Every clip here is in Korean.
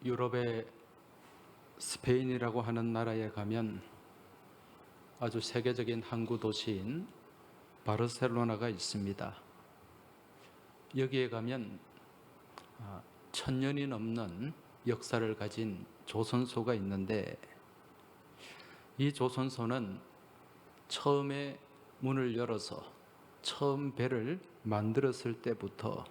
유럽의 스페인이라고 하는 나라에 가면 아주 세계적인 항구 도시인 바르셀로나가 있습니다. 여기에 가면 1000년이 넘는 역사를 가진 조선소가 있는데, 이 조선소는 처음에 문을 열어서 처음 배를 만들었을 때부터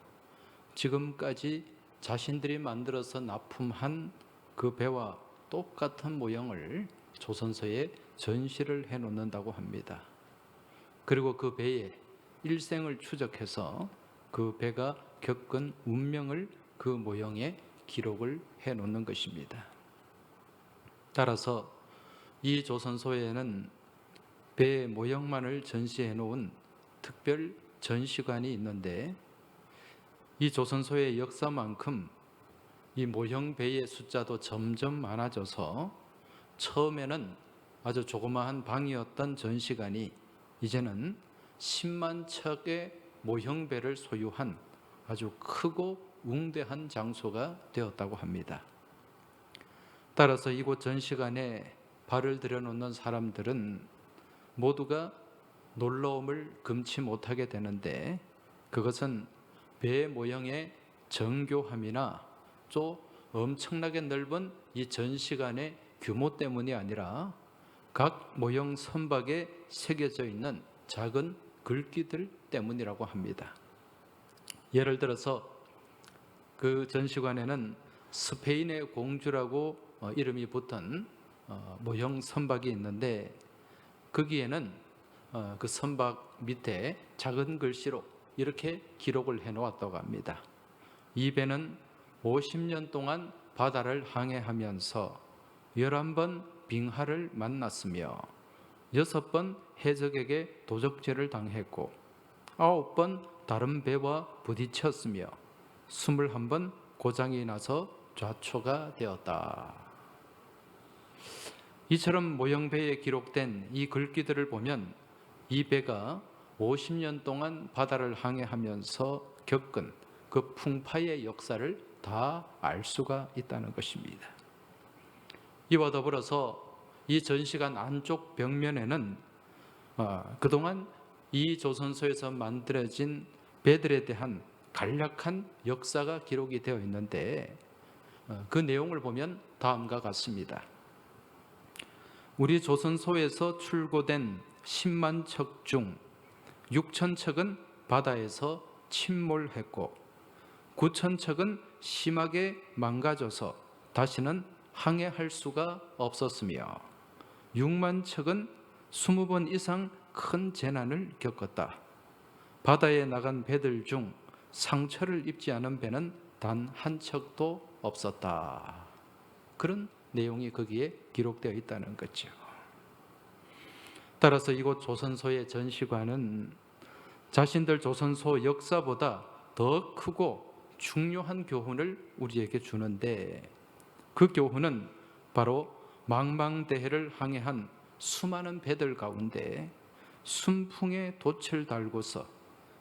지금까지 자신들이 만들어서 납품한 그 배와 똑같은 모형을 조선소에 전시를 해 놓는다고 합니다. 그리고 그 배의 일생을 추적해서 그 배가 겪은 운명을 그 모형에 기록을 해 놓는 것입니다. 따라서 이 조선소에는 배의 모형만을 전시해 놓은 특별 전시관이 있는데, 이 조선소의 역사만큼 이 모형 배의 숫자도 점점 많아져서 처음에는 아주 조그마한 방이었던 전시관이 이제는 10만 척의 모형 배를 소유한 아주 크고 웅대한 장소가 되었다고 합니다. 따라서 이곳 전시관에 발을 들여놓는 사람들은 모두가 놀라움을 금치 못하게 되는데, 그것은 배 모형의 정교함이나 또 엄청나게 넓은 이 전시관의 규모 때문이 아니라 각 모형 선박에 새겨져 있는 작은 글귀들 때문이라고 합니다. 예를 들어서 그 전시관에는 스페인의 공주라고 이름이 붙은 모형 선박이 있는데, 거기에는 그 선박 밑에 작은 글씨로 이렇게 기록을 해 놓았다고 합니다. 이 배는 50년 동안 바다를 항해하면서 11번 빙하를 만났으며 6번 해적에게 도적질을 당했고 9번 다른 배와 부딪혔으며 21번 고장이 나서 좌초가 되었다. 이처럼 모형배에 기록된 이 글귀들을 보면 이 배가 50년 동안 바다를 항해하면서 겪은 그 풍파의 역사를 다 알 수가 있다는 것입니다. 이와 더불어서 이 전시관 안쪽 벽면에는 그동안 이 조선소에서 만들어진 배들에 대한 간략한 역사가 기록이 되어 있는데, 그 내용을 보면 다음과 같습니다. 우리 조선소에서 출고된 10만 척 중 6천 척은 바다에서 침몰했고 9천 척은 심하게 망가져서 다시는 항해할 수가 없었으며 6만 척은 20번 이상 큰 재난을 겪었다. 바다에 나간 배들 중 상처를 입지 않은 배는 단 한 척도 없었다. 그런 내용이 거기에 기록되어 있다는 거죠. 따라서 이곳 조선소의 전시관은 자신들 조선소 역사보다 더 크고 중요한 교훈을 우리에게 주는데, 그 교훈은 바로 망망대해를 항해한 수많은 배들 가운데 순풍에 돛을 달고서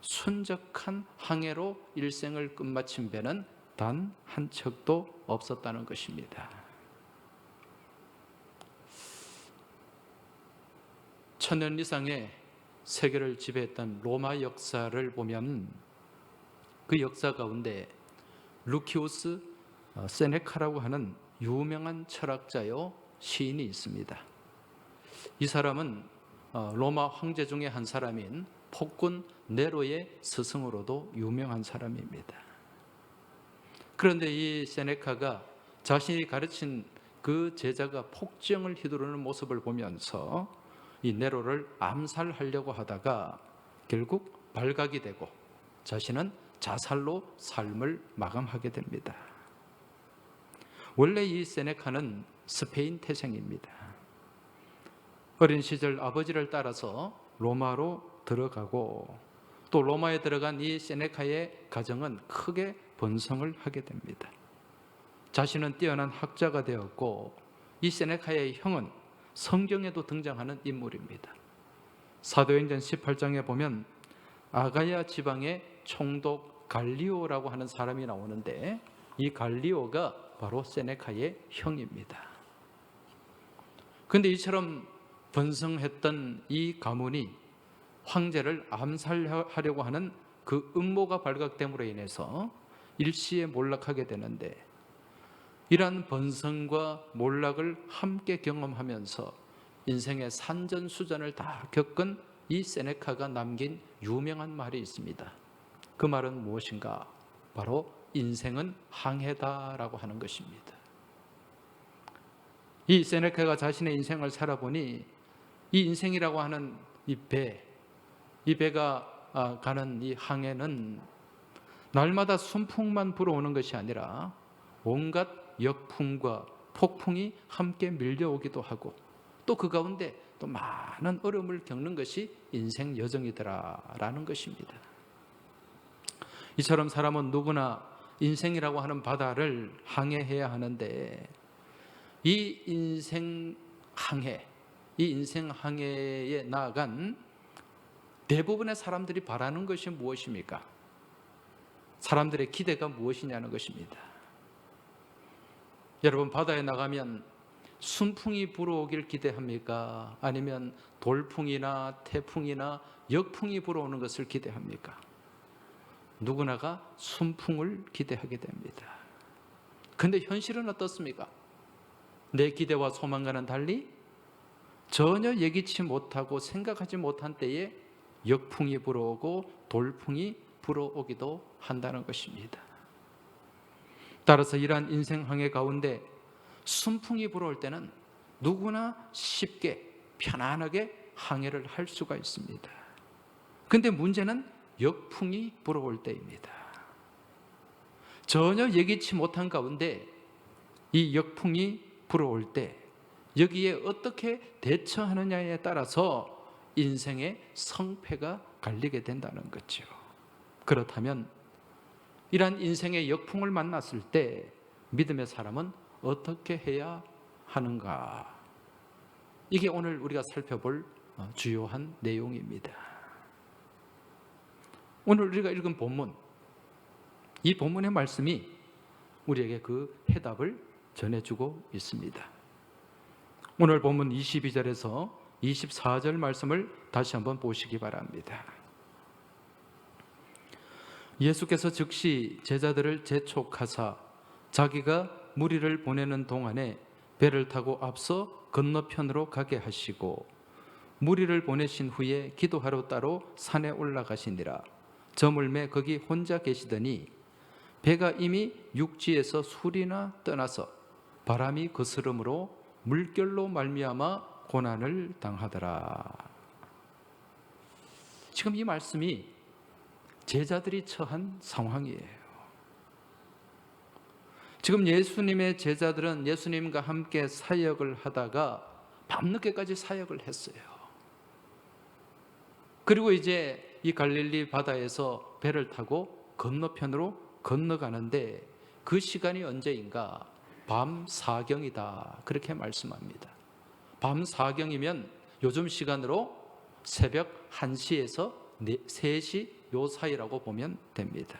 순적한 항해로 일생을 끝마친 배는 단 한 척도 없었다는 것입니다. 1000년 이상의 세계를 지배했던 로마 역사를 보면 그 역사 가운데 루키우스 세네카라고 하는 유명한 철학자요 시인이 있습니다. 이 사람은 로마 황제 중에 한 사람인 폭군 네로의 스승으로도 유명한 사람입니다. 그런데 이 세네카가 자신이 가르친 그 제자가 폭정을 휘두르는 모습을 보면서 이 네로를 암살하려고 하다가 결국 발각이 되고 자신은 자살로 삶을 마감하게 됩니다. 원래 이 세네카는 스페인 태생입니다. 어린 시절 아버지를 따라서 로마로 들어가고 또 로마에 들어간 이 세네카의 가정은 크게 번성을 하게 됩니다. 자신은 뛰어난 학자가 되었고 이 세네카의 형은 성경에도 등장하는 인물입니다. 사도행전 18장에 보면 아가야 지방의 총독 갈리오라고 하는 사람이 나오는데, 이 갈리오가 바로 세네카의 형입니다. 그런데 이처럼 번성했던 이 가문이 황제를 암살하려고 하는 그 음모가 발각됨으로 인해서 일시에 몰락하게 되는데, 이러한 번성과 몰락을 함께 경험하면서 인생의 산전수전을 다 겪은 이 세네카가 남긴 유명한 말이 있습니다. 그 말은 무엇인가? 바로 인생은 항해다라고 하는 것입니다. 이 세네카가 자신의 인생을 살아보니 이 인생이라고 하는 이 배가 가는 이 항해는 날마다 순풍만 불어오는 것이 아니라 온갖 역풍과 폭풍이 함께 밀려오기도 하고, 또 그 가운데 또 많은 어려움을 겪는 것이 인생 여정이더라라는 것입니다. 이처럼 사람은 누구나 인생이라고 하는 바다를 항해해야 하는데, 이 인생 항해에 나아간 대부분의 사람들이 바라는 것이 무엇입니까? 사람들의 기대가 무엇이냐는 것입니다. 여러분, 바다에 나가면 순풍이 불어오길 기대합니까? 아니면 돌풍이나 태풍이나 역풍이 불어오는 것을 기대합니까? 누구나가 순풍을 기대하게 됩니다. 그런데 현실은 어떻습니까? 내 기대와 소망과는 달리 전혀 예기치 못하고 생각하지 못한 때에 역풍이 불어오고 돌풍이 불어오기도 한다는 것입니다. 따라서 이러한 인생 항해 가운데 순풍이 불어올 때는 누구나 쉽게 편안하게 항해를 할 수가 있습니다. 그런데 문제는 역풍이 불어올 때입니다. 전혀 예기치 못한 가운데 이 역풍이 불어올 때 여기에 어떻게 대처하느냐에 따라서 인생의 성패가 갈리게 된다는 거죠. 그렇다면 이러한 인생의 역풍을 만났을 때 믿음의 사람은 어떻게 해야 하는가? 이게 오늘 우리가 살펴볼 주요한 내용입니다. 오늘 우리가 읽은 본문, 이 본문의 말씀이 우리에게 그 해답을 전해주고 있습니다. 오늘 본문 22절에서 24절 말씀을 다시 한번 보시기 바랍니다. 예수께서 즉시 제자들을 재촉하사 자기가 무리를 보내는 동안에 배를 타고 앞서 건너편으로 가게 하시고, 무리를 보내신 후에 기도하러 따로 산에 올라가시니라. 저물매 거기 혼자 계시더니 배가 이미 육지에서 술이나 떠나서 바람이 거스름으로 물결로 말미암아 고난을 당하더라. 지금 이 말씀이 제자들이 처한 상황이에요. 지금 예수님의 제자들은 예수님과 함께 사역을 하다가 밤늦게까지 사역을 했어요. 그리고 이제 이 갈릴리 바다에서 배를 타고 건너편으로 건너가는데 그 시간이 언제인가? 밤 사경이다, 그렇게 말씀합니다. 밤 사경이면 요즘 시간으로 새벽 1시에서 3시 요 사이라고 보면 됩니다.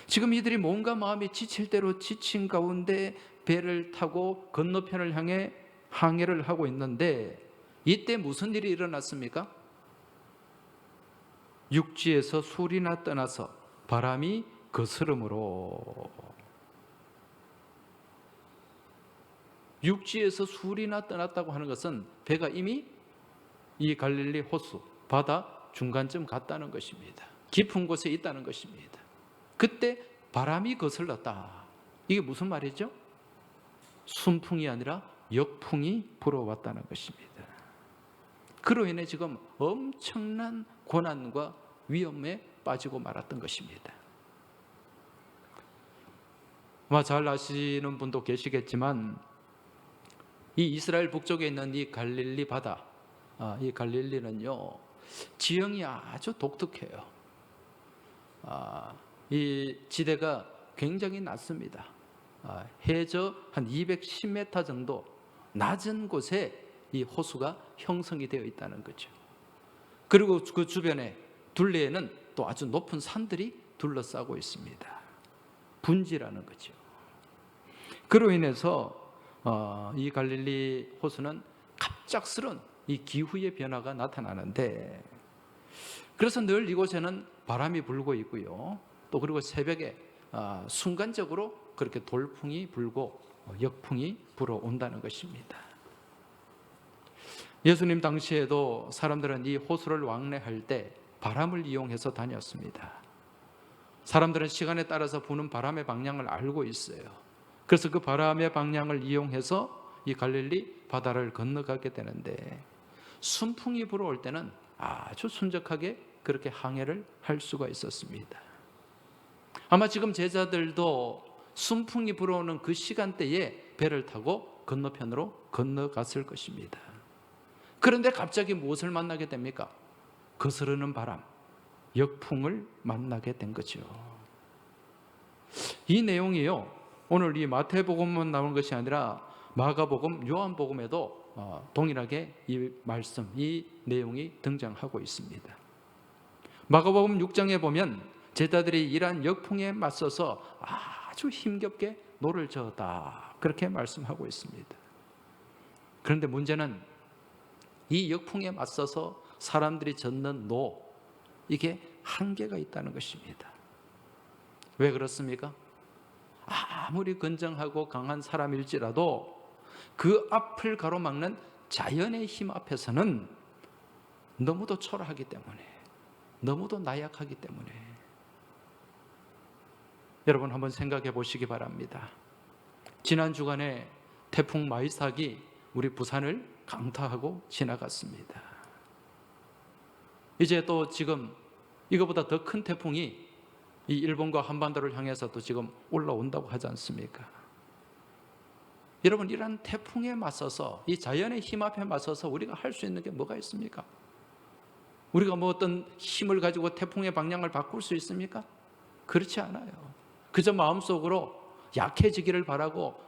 지금 이들이 몸과 마음이 지칠 대로 지친 가운데 배를 타고 건너편을 향해 항해를 하고 있는데, 이때 무슨 일이 일어났습니까? 육지에서 술이나 떠나서 바람이 거스름으로. 육지에서 술이나 떠났다고 하는 것은 배가 이미 이 갈릴리 호수, 바다 중간쯤 갔다는 것입니다. 깊은 곳에 있다는 것입니다. 그때 바람이 거슬렀다. 이게 무슨 말이죠? 순풍이 아니라 역풍이 불어왔다는 것입니다. 그로 인해 지금 엄청난 고난과 위험에 빠지고 말았던 것입니다. 아마 잘 아시는 분도 계시겠지만 이 이스라엘 북쪽에 있는 이 갈릴리 바다, 이 갈릴리는요 지형이 아주 독특해요. 이 지대가 굉장히 낮습니다. 해저 한 210m 정도 낮은 곳에 이 호수가 형성이 되어 있다는 거죠. 그리고 그 주변에 둘레에는 또 아주 높은 산들이 둘러싸고 있습니다. 분지라는 거죠. 그로 인해서 이 갈릴리 호수는 갑작스런 이 기후의 변화가 나타나는데, 그래서 늘 이곳에는 바람이 불고 있고요. 또 그리고 새벽에 순간적으로 그렇게 돌풍이 불고 역풍이 불어온다는 것입니다. 예수님 당시에도 사람들은 이 호수를 왕래할 때 바람을 이용해서 다녔습니다. 사람들은 시간에 따라서 부는 바람의 방향을 알고 있어요. 그래서 그 바람의 방향을 이용해서 이 갈릴리 바다를 건너가게 되는데, 순풍이 불어올 때는 아주 순적하게 그렇게 항해를 할 수가 있었습니다. 아마 지금 제자들도 순풍이 불어오는 그 시간대에 배를 타고 건너편으로 건너갔을 것입니다. 그런데 갑자기 무엇을 만나게 됩니까? 거스르는 바람, 역풍을 만나게 된 거죠. 이 내용이요, 오늘 이 마태복음만 나온 것이 아니라 마가복음, 요한복음에도 동일하게 이 말씀, 이 내용이 등장하고 있습니다. 마가복음 6장에 보면 제자들이 이러한 역풍에 맞서서 아주 힘겹게 노를 저었다, 그렇게 말씀하고 있습니다. 그런데 문제는 이 역풍에 맞서서 사람들이 젓는 노, 이게 한계가 있다는 것입니다. 왜 그렇습니까? 아무리 건장하고 강한 사람일지라도 그 앞을 가로막는 자연의 힘 앞에서는 너무도 초라하기 때문에, 너무도 나약하기 때문에. 여러분 한번 생각해 보시기 바랍니다. 지난 주간에 태풍 마이삭이 우리 부산을 강타하고 지나갔습니다. 이제 또 지금 이거보다 더 큰 태풍이 이 일본과 한반도를 향해서 또 지금 올라온다고 하지 않습니까? 여러분, 이런 태풍에 맞서서, 이 자연의 힘 앞에 맞서서 우리가 할 수 있는 게 뭐가 있습니까? 우리가 뭐 어떤 힘을 가지고 태풍의 방향을 바꿀 수 있습니까? 그렇지 않아요. 그저 마음속으로 약해지기를 바라고,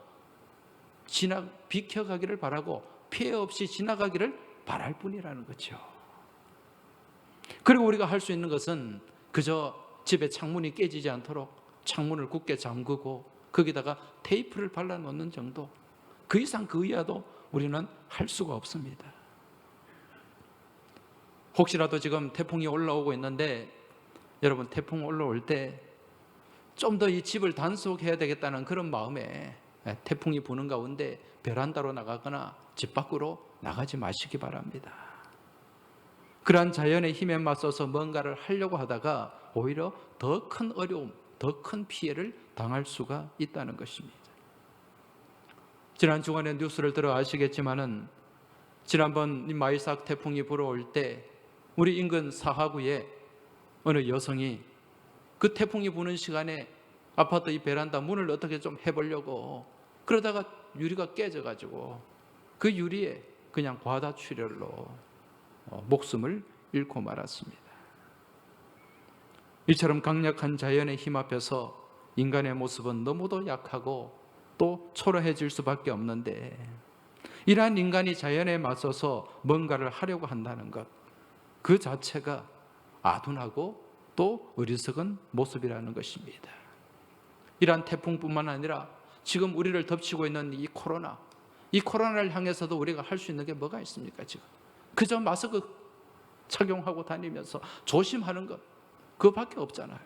비켜가기를 바라고, 피해 없이 지나가기를 바랄 뿐이라는 거죠. 그리고 우리가 할 수 있는 것은 그저 집에 창문이 깨지지 않도록 창문을 굳게 잠그고 거기다가 테이프를 발라놓는 정도, 그 이상 그 이하도 우리는 할 수가 없습니다. 혹시라도 지금 태풍이 올라오고 있는데, 여러분 태풍 올라올 때 좀 더 이 집을 단속해야 되겠다는 그런 마음에 태풍이 부는 가운데 베란다로 나가거나 집 밖으로 나가지 마시기 바랍니다. 그러한 자연의 힘에 맞서서 뭔가를 하려고 하다가 오히려 더 큰 어려움, 더 큰 피해를 당할 수가 있다는 것입니다. 지난 주간에 뉴스를 들어 아시겠지만은, 지난번 이 마이삭 태풍이 불어올 때 우리 인근 사하구에 어느 여성이 그 태풍이 부는 시간에 아파트 이 베란다 문을 어떻게 좀 해보려고 그러다가 유리가 깨져가지고 그 유리에 그냥 과다출혈로 목숨을 잃고 말았습니다. 이처럼 강력한 자연의 힘 앞에서 인간의 모습은 너무도 약하고 또 초라해질 수밖에 없는데, 이러한 인간이 자연에 맞서서 뭔가를 하려고 한다는 것, 그 자체가 아둔하고 또 어리석은 모습이라는 것입니다. 이러한 태풍뿐만 아니라 지금 우리를 덮치고 있는 이 코로나를 향해서도 우리가 할 수 있는 게 뭐가 있습니까? 지금 그저 마스크 착용하고 다니면서 조심하는 것, 그거밖에 없잖아요.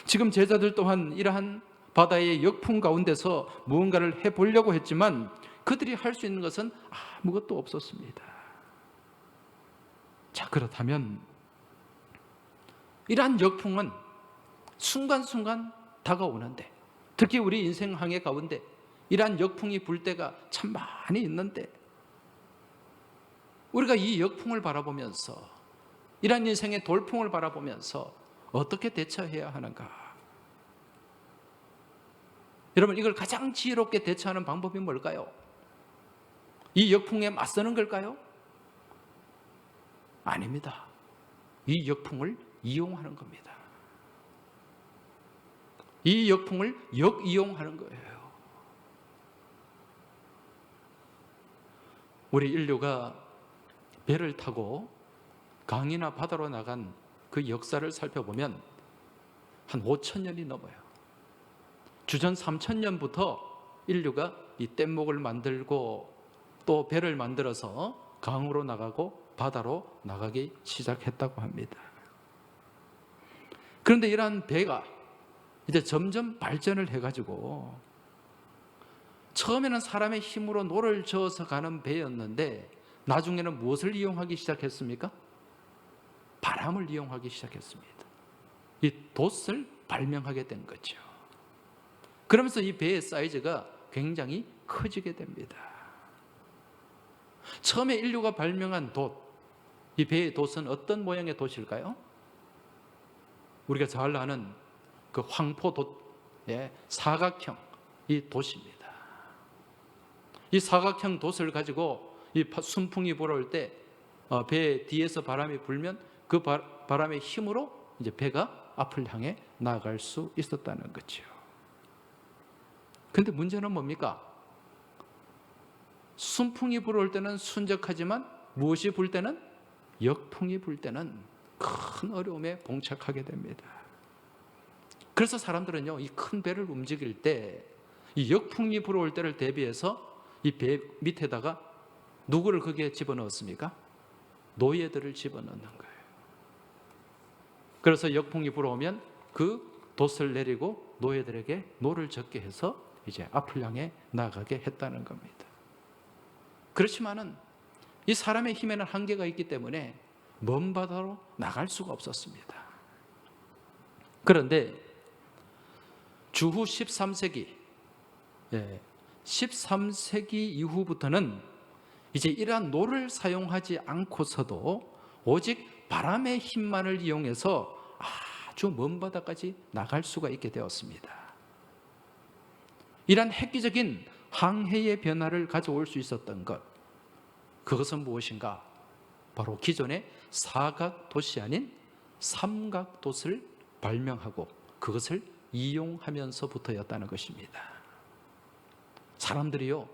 지금 제자들 또한 이러한 바다의 역풍 가운데서 무언가를 해보려고 했지만 그들이 할 수 있는 것은 아무것도 없었습니다. 자, 그렇다면 이러한 역풍은 순간순간 다가오는데, 특히 우리 인생 항해 가운데 이러한 역풍이 불 때가 참 많이 있는데, 우리가 이 역풍을 바라보면서, 이러한 인생의 돌풍을 바라보면서 어떻게 대처해야 하는가? 여러분, 이걸 가장 지혜롭게 대처하는 방법이 뭘까요? 이 역풍에 맞서는 걸까요? 아닙니다. 이 역풍을 이용하는 겁니다. 이 역풍을 역이용하는 거예요. 우리 인류가 배를 타고 강이나 바다로 나간 그 역사를 살펴보면 한 5,000년이 넘어요. 주전 3,000년부터 인류가 이 뗏목을 만들고 또 배를 만들어서 강으로 나가고 바다로 나가기 시작했다고 합니다. 그런데 이러한 배가 이제 점점 발전을 해가지고 처음에는 사람의 힘으로 노를 저어서 가는 배였는데 나중에는 무엇을 이용하기 시작했습니까? 바람을 이용하기 시작했습니다. 이 돛을 발명하게 된 거죠. 그러면서 이 배의 사이즈가 굉장히 커지게 됩니다. 처음에 인류가 발명한 돛, 이 배의 돛은 어떤 모양의 돛일까요? 우리가 잘 아는 그 황포 돛, 사각형 이 돛입니다. 이 사각형 돛을 가지고 이 순풍이 불어올 때 배 뒤에서 바람이 불면 그 바람의 힘으로 이제 배가 앞을 향해 나아갈 수 있었다는 거죠. 근데 문제는 뭡니까? 순풍이 불어올 때는 순적하지만 무엇이 불 때는 역풍이 불 때는 큰 어려움에 봉착하게 됩니다. 그래서 사람들은요, 이 큰 배를 움직일 때 이 역풍이 불어올 때를 대비해서 이 배 밑에다가 누구를 거기에 집어넣었습니까? 노예들을 집어넣는 거예요. 그래서 역풍이 불어오면 그 돛을 내리고 노예들에게 노를 젓게 해서 이제 앞을 향해 나가게 했다는 겁니다. 그렇지만은 이 사람의 힘에는 한계가 있기 때문에 먼 바다로 나갈 수가 없었습니다. 그런데 주후 13세기, 13세기 이후부터는 이제 이러한 노를 사용하지 않고서도 오직 바람의 힘만을 이용해서 아주 먼 바다까지 나갈 수가 있게 되었습니다. 이러한 획기적인 항해의 변화를 가져올 수 있었던 것, 그것은 무엇인가? 바로 기존의 사각돛이 아닌 삼각돛을 발명하고 그것을 이용하면서부터였다는 것입니다. 사람들이요,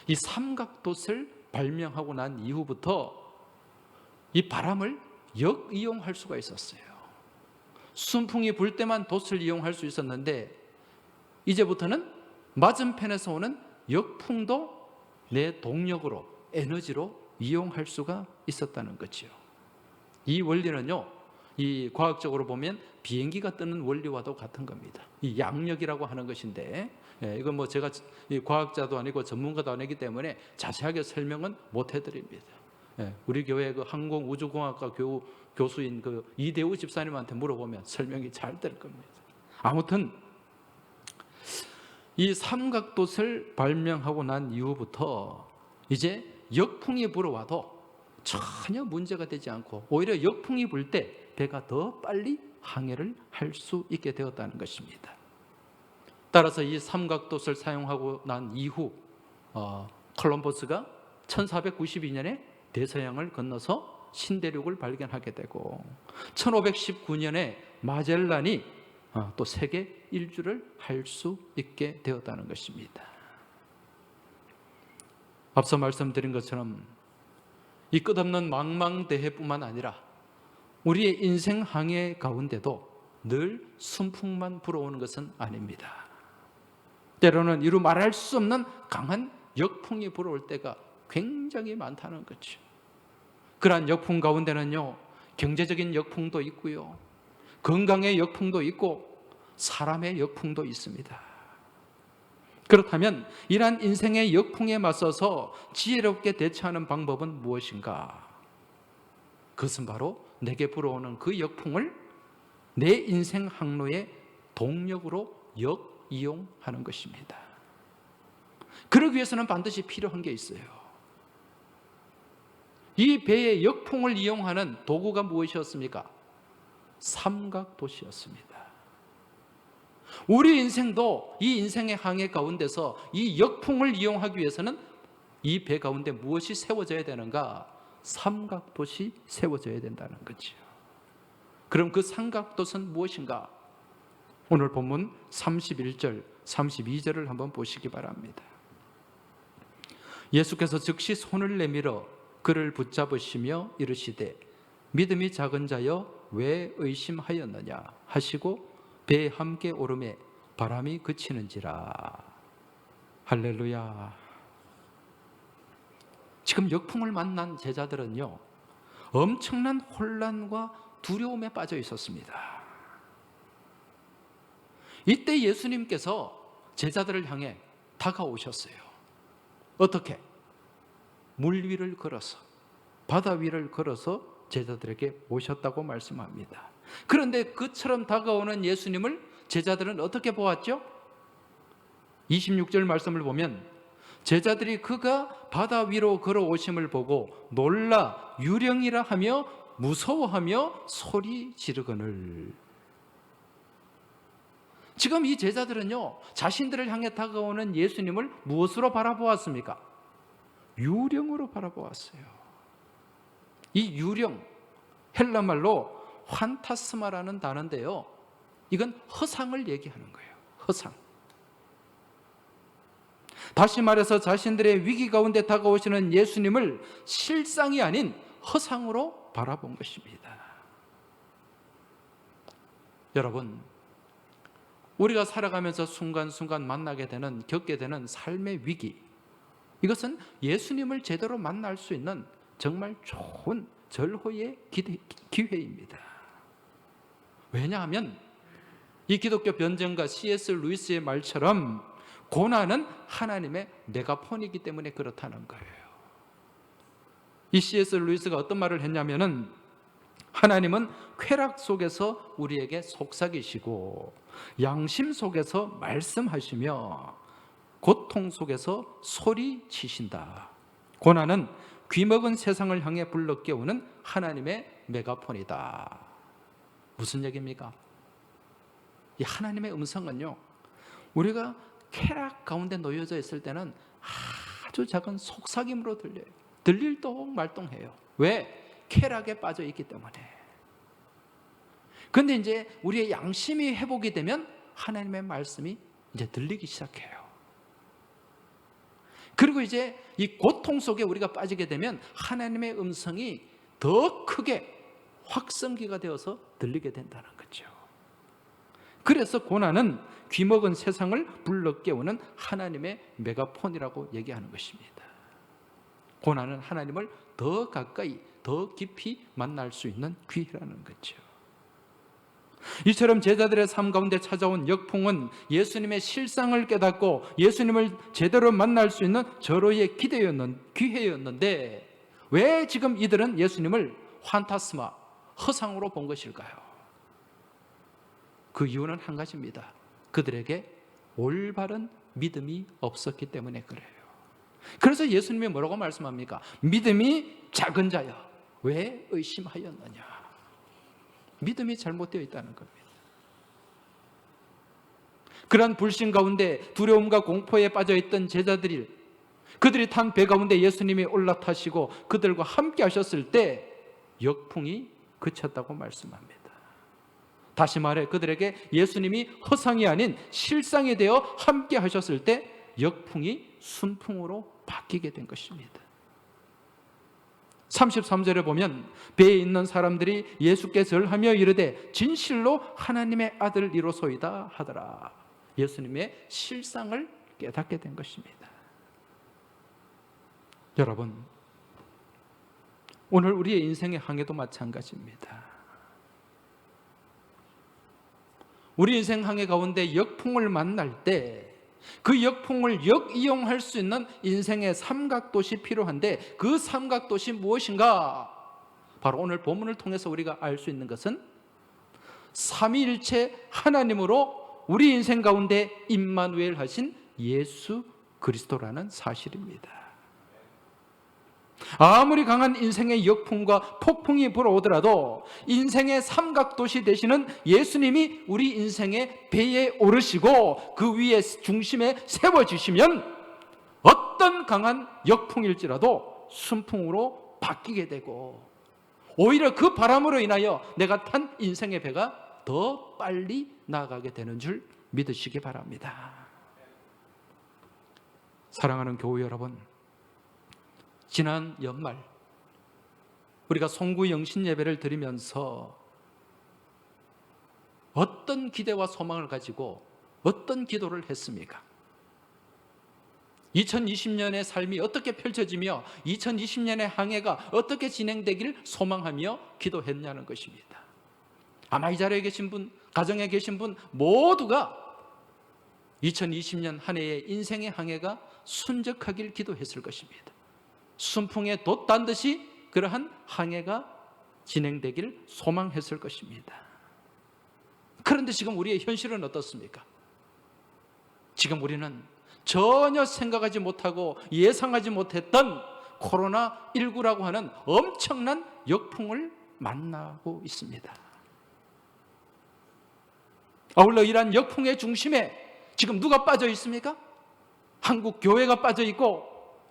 이 삼각돛을 발명하고 난 이후부터 이 바람을 역이용할 수가 있었어요. 순풍이 불 때만 돛을 이용할 수 있었는데 이제부터는 맞은편에서 오는 역풍도 내 동력으로, 에너지로 이용할 수가 있었다는 거죠. 이 원리는요, 이 과학적으로 보면 비행기가 뜨는 원리와도 같은 겁니다. 이 양력이라고 하는 것인데, 이건 뭐 제가 과학자도 아니고 전문가도 아니기 때문에 자세하게 설명은 못 해드립니다. 우리 교회 그 항공우주공학과 교수인 그 이대우 집사님한테 물어보면 설명이 잘 될 겁니다. 아무튼 이 삼각돛을 발명하고 난 이후부터 이제 역풍이 불어와도 전혀 문제가 되지 않고 오히려 역풍이 불 때 배가 더 빨리 항해를 할 수 있게 되었다는 것입니다. 따라서 이 삼각돛을 사용하고 난 이후 콜럼버스가 1492년에 대서양을 건너서 신대륙을 발견하게 되고 1519년에 마젤란이 또 세계 일주를 할 수 있게 되었다는 것입니다. 앞서 말씀드린 것처럼 이 끝없는 망망대해뿐만 아니라 우리의 인생 항해 가운데도 늘 순풍만 불어오는 것은 아닙니다. 때로는 이루 말할 수 없는 강한 역풍이 불어올 때가 굉장히 많다는 거죠. 그러한 역풍 가운데는요, 경제적인 역풍도 있고요, 건강의 역풍도 있고 사람의 역풍도 있습니다. 그렇다면 이러한 인생의 역풍에 맞서서 지혜롭게 대처하는 방법은 무엇인가? 그것은 바로 내게 불어오는 그 역풍을 내 인생 항로의 동력으로 역이용하는 것입니다. 그러기 위해서는 반드시 필요한 게 있어요. 이 배의 역풍을 이용하는 도구가 무엇이었습니까? 삼각돛이었습니다. 우리 인생도 이 인생의 항해 가운데서 이 역풍을 이용하기 위해서는 이 배 가운데 무엇이 세워져야 되는가? 삼각돛이 세워져야 된다는 거죠. 그럼 그 삼각돛은 무엇인가? 오늘 본문 31절, 32절을 한번 보시기 바랍니다. 예수께서 즉시 손을 내밀어 그를 붙잡으시며 이르시되 믿음이 작은 자여 왜 의심하였느냐 하시고 배에 함께 오르매 바람이 그치는지라. 할렐루야. 지금 역풍을 만난 제자들은요, 엄청난 혼란과 두려움에 빠져 있었습니다. 이때 예수님께서 제자들을 향해 다가오셨어요. 어떻게? 물 위를 걸어서, 바다 위를 걸어서 제자들에게 오셨다고 말씀합니다. 그런데 그처럼 다가오는 예수님을 제자들은 어떻게 보았죠? 26절 말씀을 보면 제자들이 그가 바다 위로 걸어오심을 보고 놀라 유령이라 하며 무서워하며 소리 지르거늘. 지금 이 제자들은요, 자신들을 향해 다가오는 예수님을 무엇으로 바라보았습니까? 유령으로 바라보았어요. 이 유령, 헬라말로 환타스마라는 단어인데요, 이건 허상을 얘기하는 거예요. 허상. 다시 말해서 자신들의 위기 가운데 다가오시는 예수님을 실상이 아닌 허상으로 바라본 것입니다. 여러분, 우리가 살아가면서 순간순간 만나게 되는, 겪게 되는 삶의 위기, 이것은 예수님을 제대로 만날 수 있는 정말 좋은 절호의 기회입니다. 왜냐하면 이 기독교 변증가 C.S. 루이스의 말처럼 고난은 하나님의 메가폰이기 때문에 그렇다는 거예요. 이 C.S. 루이스가 어떤 말을 했냐면은, 하나님은 쾌락 속에서 우리에게 속삭이시고 양심 속에서 말씀하시며 고통 속에서 소리치신다. 고난은 귀먹은 세상을 향해 불러 깨우는 하나님의 메가폰이다. 무슨 얘기입니까? 이 하나님의 음성은요, 우리가 쾌락 가운데 놓여져 있을 때는 아주 작은 속삭임으로 들려요. 들릴 동 말동해요. 왜? 쾌락에 빠져 있기 때문에. 그런데 이제 우리의 양심이 회복이 되면 하나님의 말씀이 이제 들리기 시작해요. 그리고 이제 이 고통 속에 우리가 빠지게 되면 하나님의 음성이 더 크게 확성기가 되어서 들리게 된다는 거죠. 그래서 고난은 귀먹은 세상을 불러 깨우는 하나님의 메가폰이라고 얘기하는 것입니다. 고난은 하나님을 더 가까이, 더 깊이 만날 수 있는 기회라는 거죠. 이처럼 제자들의 삶 가운데 찾아온 역풍은 예수님의 실상을 깨닫고 예수님을 제대로 만날 수 있는 절호의 기회였는데, 왜 지금 이들은 예수님을 환타스마, 허상으로 본 것일까요? 그 이유는 한 가지입니다. 그들에게 올바른 믿음이 없었기 때문에 그래요. 그래서 예수님이 뭐라고 말씀합니까? 믿음이 작은 자여, 왜 의심하였느냐? 믿음이 잘못되어 있다는 겁니다. 그러한 불신 가운데 두려움과 공포에 빠져있던 제자들이, 그들이 탄 배 가운데 예수님이 올라타시고 그들과 함께 하셨을 때 역풍이 그쳤다고 말씀합니다. 다시 말해 그들에게 예수님이 허상이 아닌 실상이 되어 함께 하셨을 때 역풍이 순풍으로 바뀌게 된 것입니다. 33절에 보면 배에 있는 사람들이 예수께 절하며 이르되 진실로 하나님의 아들이로소이다 하더라. 예수님의 실상을 깨닫게 된 것입니다. 여러분, 오늘 우리의 인생의 항해도 마찬가지입니다. 우리 인생 항해 가운데 역풍을 만날 때 그 역풍을 역이용할 수 있는 인생의 삼각도시 필요한데, 그 삼각도시 무엇인가? 바로 오늘 본문을 통해서 우리가 알 수 있는 것은 삼위일체 하나님으로 우리 인생 가운데 임마누엘 하신 예수 그리스도라는 사실입니다. 아무리 강한 인생의 역풍과 폭풍이 불어오더라도 인생의 삼각도시 되시는 예수님이 우리 인생의 배에 오르시고 그 위에 중심에 세워지시면 어떤 강한 역풍일지라도 순풍으로 바뀌게 되고, 오히려 그 바람으로 인하여 내가 탄 인생의 배가 더 빨리 나아가게 되는 줄 믿으시기 바랍니다. 사랑하는 교우 여러분, 지난 연말 우리가 송구 영신 예배를 드리면서 어떤 기대와 소망을 가지고 어떤 기도를 했습니까? 2020년의 삶이 어떻게 펼쳐지며 2020년의 항해가 어떻게 진행되길 소망하며 기도했냐는 것입니다. 아마 이 자리에 계신 분, 가정에 계신 분 모두가 2020년 한 해의 인생의 항해가 순적하길 기도했을 것입니다. 순풍에 돛단 듯이 그러한 항해가 진행되길 소망했을 것입니다. 그런데 지금 우리의 현실은 어떻습니까? 지금 우리는 전혀 생각하지 못하고 예상하지 못했던 코로나19라고 하는 엄청난 역풍을 만나고 있습니다. 아울러 이러한 역풍의 중심에 지금 누가 빠져 있습니까? 한국 교회가 빠져 있고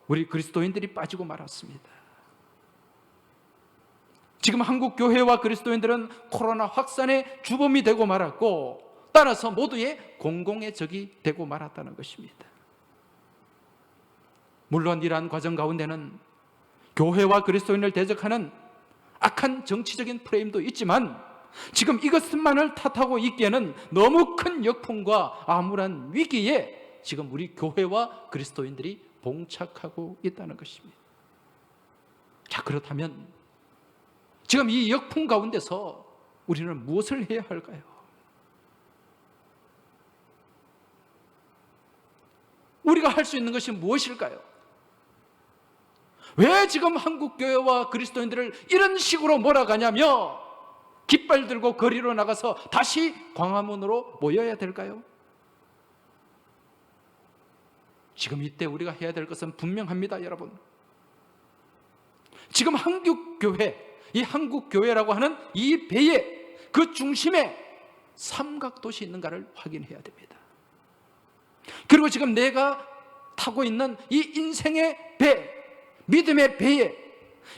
우리 그리스도인들이 빠지고 말았습니다. 지금 한국 교회와 그리스도인들은 코로나 확산의 주범이 되고 말았고 따라서 모두의 공공의 적이 되고 말았다는 것입니다. 물론 이러한 과정 가운데는 교회와 그리스도인을 대적하는 악한 정치적인 프레임도 있지만 지금 이것만을 탓하고 있기에는 너무 큰 역풍과 암울한 위기에 지금 우리 교회와 그리스도인들이 봉착하고 있다는 것입니다. 자, 그렇다면 지금 이 역풍 가운데서 우리는 무엇을 해야 할까요? 우리가 할 수 있는 것이 무엇일까요? 왜 지금 한국교회와 그리스도인들을 이런 식으로 몰아가냐며 깃발 들고 거리로 나가서 다시 광화문으로 모여야 될까요? 지금 이때 우리가 해야 될 것은 분명합니다, 여러분. 지금 한국교회, 이 한국교회라고 하는 이 배의 그 중심에 삼각도시 있는가를 확인해야 됩니다. 그리고 지금 내가 타고 있는 이 인생의 배, 믿음의 배에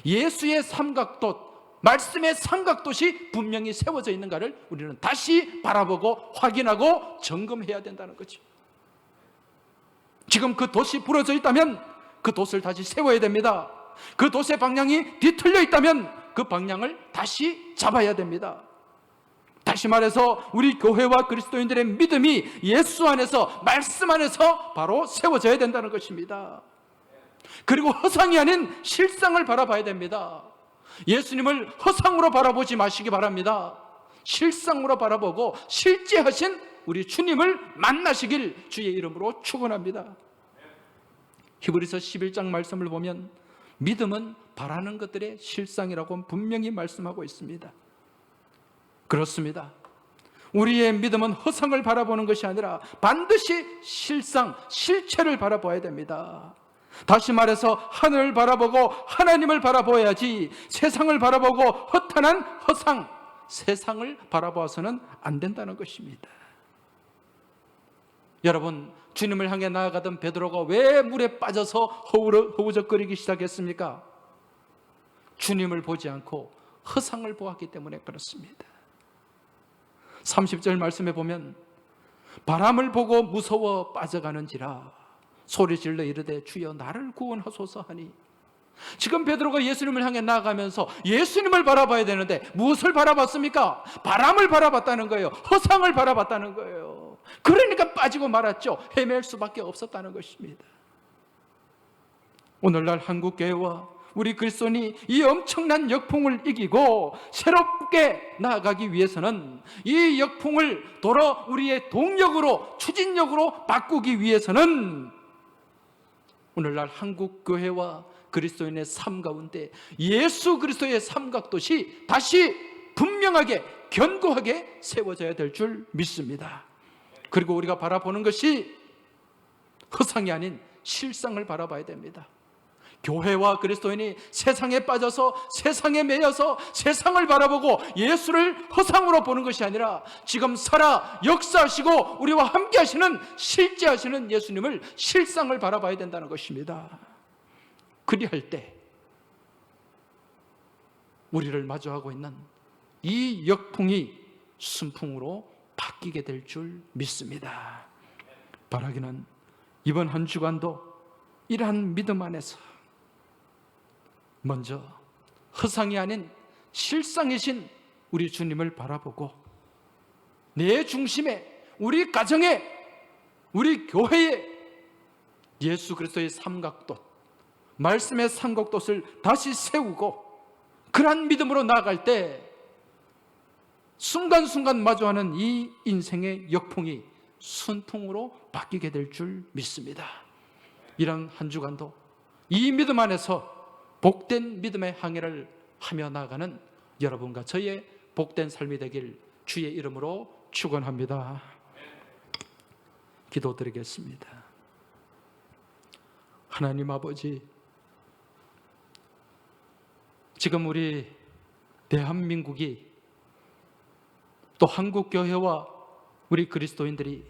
예수의 삼각도, 말씀의 삼각도시 분명히 세워져 있는가를 우리는 다시 바라보고 확인하고 점검해야 된다는 거죠. 지금 그 돛이 부러져 있다면 그 돛을 다시 세워야 됩니다. 그 돛의 방향이 뒤틀려 있다면 그 방향을 다시 잡아야 됩니다. 다시 말해서 우리 교회와 그리스도인들의 믿음이 예수 안에서, 말씀 안에서 바로 세워져야 된다는 것입니다. 그리고 허상이 아닌 실상을 바라봐야 됩니다. 예수님을 허상으로 바라보지 마시기 바랍니다. 실상으로 바라보고 실제 하신 우리 주님을 만나시길 주의 이름으로 축원합니다. 히브리서 11장 말씀을 보면 믿음은 바라는 것들의 실상이라고 분명히 말씀하고 있습니다. 그렇습니다. 우리의 믿음은 허상을 바라보는 것이 아니라 반드시 실상, 실체를 바라봐야 됩니다. 다시 말해서 하늘을 바라보고 하나님을 바라보아야지 세상을 바라보고 허탄한 허상, 세상을 바라보아서는 안 된다는 것입니다. 여러분, 주님을 향해 나아가던 베드로가 왜 물에 빠져서 허우적거리기 시작했습니까? 주님을 보지 않고 허상을 보았기 때문에 그렇습니다. 30절 말씀에 보면 바람을 보고 무서워 빠져가는지라 소리질러 이르되 주여 나를 구원하소서 하니, 지금 베드로가 예수님을 향해 나아가면서 예수님을 바라봐야 되는데 무엇을 바라봤습니까? 바람을 바라봤다는 거예요. 허상을 바라봤다는 거예요. 그러니까 빠지고 말았죠. 헤맬 수밖에 없었다는 것입니다. 오늘날 한국교회와 우리 그리스도인이 이 엄청난 역풍을 이기고 새롭게 나아가기 위해서는, 이 역풍을 도로 우리의 동력으로, 추진력으로 바꾸기 위해서는 오늘날 한국교회와 그리스도인의 삶 가운데 예수 그리스도의 삼각도시 다시 분명하게 견고하게 세워져야 될 줄 믿습니다. 그리고 우리가 바라보는 것이 허상이 아닌 실상을 바라봐야 됩니다. 교회와 그리스도인이 세상에 빠져서 세상에 매여서 세상을 바라보고 예수를 허상으로 보는 것이 아니라 지금 살아 역사하시고 우리와 함께 하시는, 실제 하시는 예수님을 실상을 바라봐야 된다는 것입니다. 그리할 때 우리를 마주하고 있는 이 역풍이 순풍으로 바뀌게 될 줄 믿습니다. 바라기는 이번 한 주간도 이러한 믿음 안에서 먼저 허상이 아닌 실상이신 우리 주님을 바라보고 내 중심에, 우리 가정에, 우리 교회에 예수 그리스도의 삼각돛, 말씀의 삼각돛을 다시 세우고 그러한 믿음으로 나아갈 때 순간순간 마주하는 이 인생의 역풍이 순풍으로 바뀌게 될 줄 믿습니다. 이런 한 주간도 이 믿음 안에서 복된 믿음의 항해를 하며 나아가는 여러분과 저의 복된 삶이 되길 주의 이름으로 축원합니다. 기도드리겠습니다. 하나님 아버지, 지금 우리 대한민국이 또 한국교회와 우리 그리스도인들이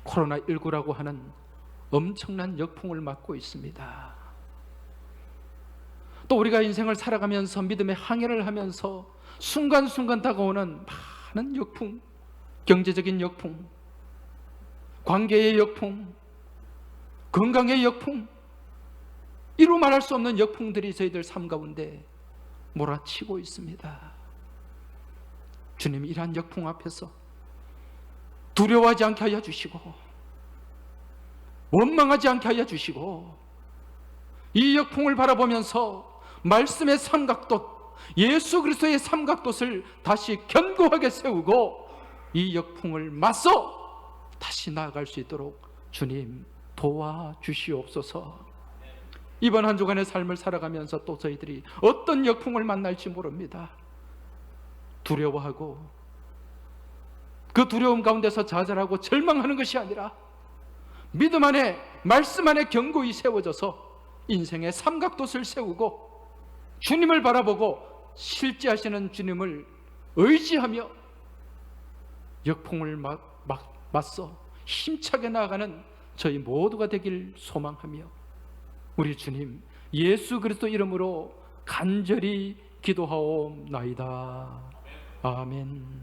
코로나19라고 하는 엄청난 역풍을 맞고 있습니다. 또 우리가 인생을 살아가면서 믿음의 항해를 하면서 순간순간 다가오는 많은 역풍, 경제적인 역풍, 관계의 역풍, 건강의 역풍, 이루 말할 수 없는 역풍들이 저희들 삶 가운데 몰아치고 있습니다. 주님, 이러한 역풍 앞에서 두려워하지 않게 하여 주시고 원망하지 않게 하여 주시고 이 역풍을 바라보면서 말씀의 삼각돛, 예수 그리스도의 삼각돛을 다시 견고하게 세우고 이 역풍을 맞서 다시 나아갈 수 있도록 주님 도와주시옵소서. 이번 한 주간의 삶을 살아가면서 또 저희들이 어떤 역풍을 만날지 모릅니다. 두려워하고 그 두려움 가운데서 좌절하고 절망하는 것이 아니라 믿음 안에, 말씀 안에 견고히 세워져서 인생의 삼각돛을 세우고 주님을 바라보고 실제하시는 주님을 의지하며 역풍을 맞서 힘차게 나아가는 저희 모두가 되길 소망하며 우리 주님 예수 그리스도 이름으로 간절히 기도하옵나이다. 아멘.